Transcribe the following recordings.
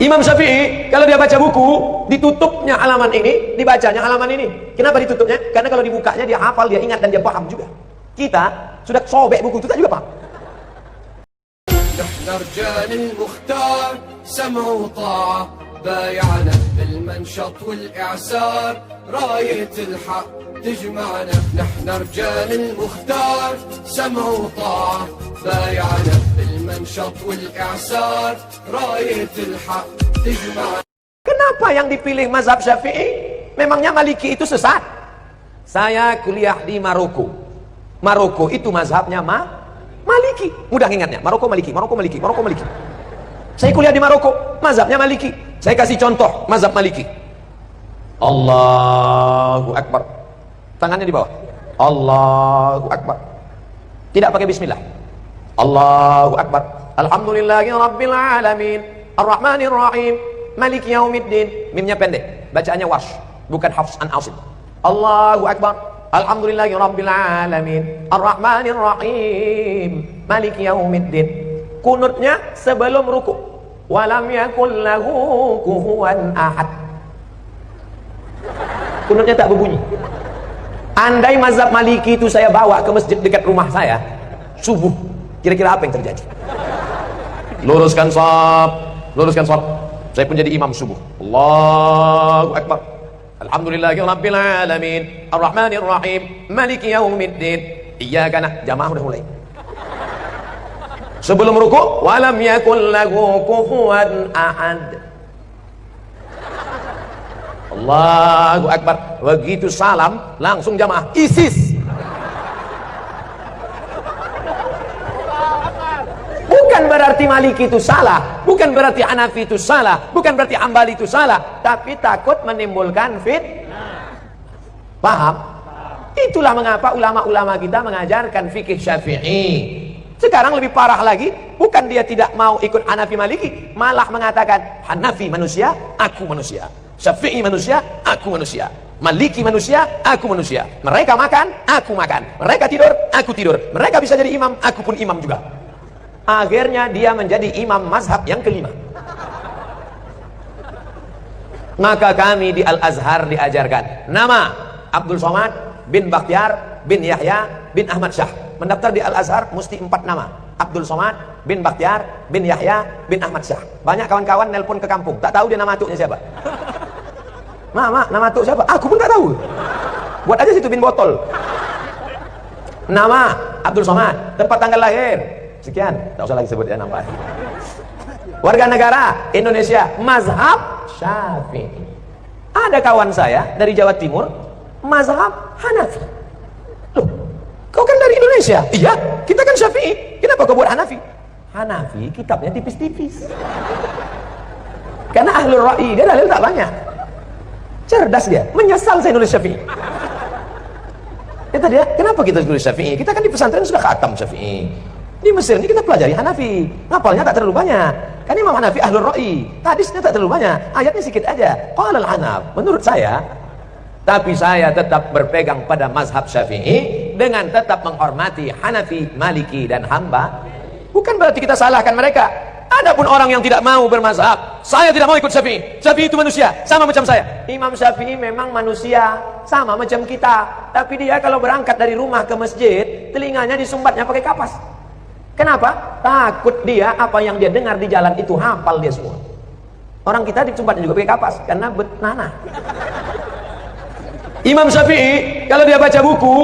Imam Syafi'i kalau dia baca buku, ditutupnya halaman ini, dibacanya halaman ini. Kenapa ditutupnya? Karena kalau dibukanya dia hafal, dia ingat dan dia paham juga. Kita sudah sobek buku itu, tak juga paham. نحن رجال المختار سمع وطاعة بايعنا بالمنشط والإعسار راية الحق تجمعنا نحن رجال المختار سمع وطاعة بايعنا بالمنشط والإعسار راية الحق تجمعنا. Kenapa yang dipilih mazhab Syafi'i? Memangnya Maliki itu sesat? Saya kuliah di Maroko. Maroko itu mazhabnya Maliki. Mudah ingatnya, Maroko Maliki, Maroko Maliki, Maroko Maliki. Saya kuliah di Maroko, mazhabnya Maliki. Saya kasih contoh mazhab Maliki. Allahu Akbar. Tangannya di bawah. Allahu Akbar. Tidak pakai bismillah. Allahu Akbar. Alhamdulillahi Rabbil Alamin. Ar-Rahmanir Rahim. Maliki Yaumiddin. Mimnya pendek. Bacaannya Warsh, bukan Hafs an Asim. Allahu Akbar. Alhamdulillahi Rabbil Alamin. Ar-Rahmanir Rahim. Maliki Yaumiddin. Kunutnya sebelum ruku. Walam yakul lahu kufuwan ahad. Kunutnya tak berbunyi. Andai mazhab Maliki itu saya bawa ke masjid dekat rumah saya subuh, kira-kira apa yang terjadi? Luruskan shaf, luruskan shaf. Saya pun jadi imam subuh. Allahu Akbar. Alhamdulillahi Rabbil Alamin. Ar-Rahmanir Rahim. Maliki Yaumiddin. Iyyaka na'budu. Jamaah udah mulai. Sebelum ruku, walam yakul lahu kufuwan ahad. Allahu Akbar. Begitu salam, langsung jamaah ISIS. Bukan berarti Maliki itu salah, bukan berarti Hanafi itu salah, bukan berarti Hambali itu salah, tapi takut menimbulkan fitnah. Paham? Itulah mengapa ulama-ulama kita mengajarkan fikih Syafi'i. Sekarang lebih parah lagi, bukan dia tidak mau ikut Hanafi Maliki, malah mengatakan Hanafi manusia, aku manusia. Syafi'i manusia, aku manusia. Maliki manusia, aku manusia. Mereka makan, aku makan. Mereka tidur, aku tidur. Mereka bisa jadi imam, aku pun imam juga. Akhirnya dia menjadi imam mazhab yang kelima. Maka kami di Al-Azhar diajarkan nama Abdul Somad bin Bakhtiar bin Yahya bin Ahmad Syah. Mendaftar di Al-Azhar mesti 4 nama. Abdul Somad bin Bakhtiar bin Yahya bin Ahmad Syah. Banyak kawan-kawan nelpon ke kampung, tak tahu dia nama atuknya siapa. Mak, nama atuk siapa? Aku pun tak tahu. Buat aja situ bin botol. Nama Abdul Somad, tempat tanggal lahir sekian, tak usah lagi sebut ya nampak. Warga negara Indonesia, mazhab Syafi'i. Ada kawan saya dari Jawa Timur, mazhab Hanafi. Loh, kau kan dari Indonesia? Iya, kita kan Syafi'i. Kenapa kau buat Hanafi? Hanafi kitabnya tipis-tipis. Karena ahlul ra'i, dia dalil tak banyak. Cerdas dia, menyesal saya nulis Syafi'i. Kata dia, kenapa kita nulis Syafi'i? Kita kan di pesantren sudah khatam Syafi'i. Di Mesir ini kita pelajari Hanafi, ngapalnya tak terlalu banyak. Kan Imam Hanafi ahlul ra'i, hadisnya tak terlalu banyak, ayatnya sedikit aja. Qala al-Hanaf, menurut saya. Tapi saya tetap berpegang pada mazhab Syafi'i dengan tetap menghormati Hanafi, Maliki dan Hamba. Bukan berarti kita salahkan mereka. Adapun orang yang tidak mau bermazhab, saya tidak mau ikut Syafi'i. Syafi'i itu manusia, sama macam saya. Imam Syafi'i memang manusia, sama macam kita. Tapi dia kalau berangkat dari rumah ke masjid, telinganya disumbatnya pakai kapas. Kenapa? Takut dia apa yang dia dengar di jalan itu hafal dia semua. Orang kita disumbatnya juga pakai kapas karena betnana. Imam Syafi'i kalau dia baca buku,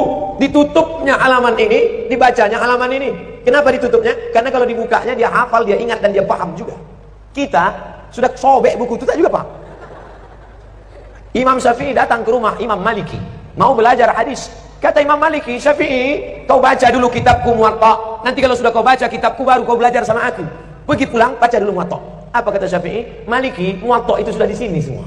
ditutupnya halaman ini, dibacanya halaman ini. Kenapa ditutupnya? Karena kalau dibukanya dia hafal, dia ingat dan dia paham juga. Kita sudah sobek buku itu tak juga paham. Imam Syafi'i datang ke rumah Imam Maliki, mau belajar hadis. Kata Imam Maliki, Syafi'i, kau baca dulu kitabku Muwatta. Nanti kalau sudah kau baca kitabku baru kau belajar sama aku. Pergi pulang, baca dulu Muwatta. Apa kata Syafi'i? Maliki, Muwatta itu sudah di sini semua.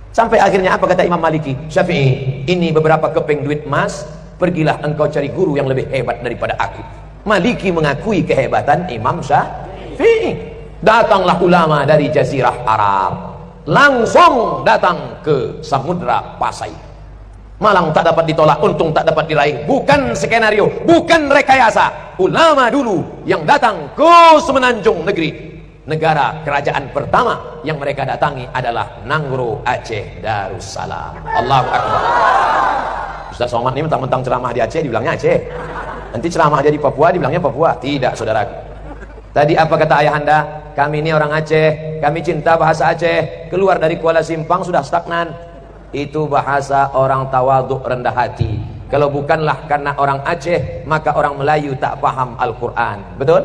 Sampai akhirnya apa kata Imam Maliki? Syafi'i, ini beberapa keping duit emas, pergilah engkau cari guru yang lebih hebat daripada aku. Maliki mengakui kehebatan Imam Syafi'i. Datanglah ulama dari Jazirah Arab, langsung datang ke Samudra Pasai. Malang tak dapat ditolak, untung tak dapat diraih. Bukan skenario, bukan rekayasa. Ulama dulu yang datang ke semenanjung negeri negara kerajaan pertama yang mereka datangi adalah Nanggro Aceh Darussalam. Allahu Akbar. Ustaz Somad ini mentang-mentang ceramah di Aceh dibilangnya Aceh, nanti ceramah dia di Papua dibilangnya Papua. Tidak, saudaraku. Tadi apa kata ayahanda? Kami ini orang Aceh, kami cinta bahasa Aceh. Keluar dari Kuala Simpang sudah stagnan. Itu bahasa orang tawaduk, rendah hati. Kalau bukanlah karena orang Aceh, maka orang Melayu tak paham Al-Quran. Betul?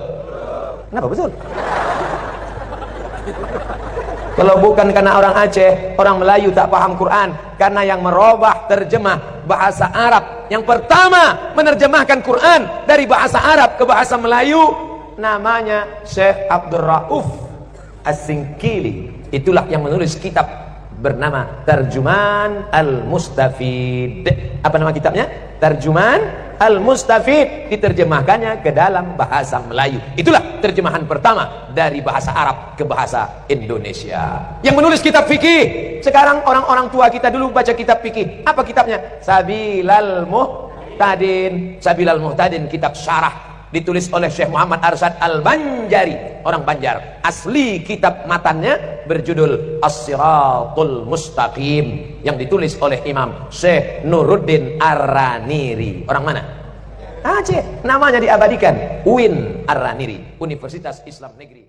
Kenapa betul? Kalau bukan karena orang Aceh, orang Melayu tak paham Quran. Karena yang merubah terjemah bahasa Arab, yang pertama menerjemahkan Quran dari bahasa Arab ke bahasa Melayu, namanya Syekh Abdul Rauf As-Singkili. Itulah yang menulis kitab bernama Tarjuman Al-Mustafid. Apa nama kitabnya? Tarjuman Al-Mustafid, diterjemahkannya ke dalam bahasa Melayu. Itulah terjemahan pertama dari bahasa Arab ke bahasa Indonesia. Yang menulis kitab fikih. Sekarang orang-orang tua kita dulu baca kitab fikih. Apa kitabnya? Sabilal Muhtadin. Sabilal Muhtadin, kitab syarah, ditulis oleh Syekh Muhammad Arsyad Al-Banjari, orang Banjar. Asli kitab matannya berjudul As-Siratul Mustaqim, yang ditulis oleh Imam Syekh Nuruddin Ar-Raniri. Orang mana? Aceh. Namanya diabadikan, UIN Ar-Raniri, Universitas Islam Negeri.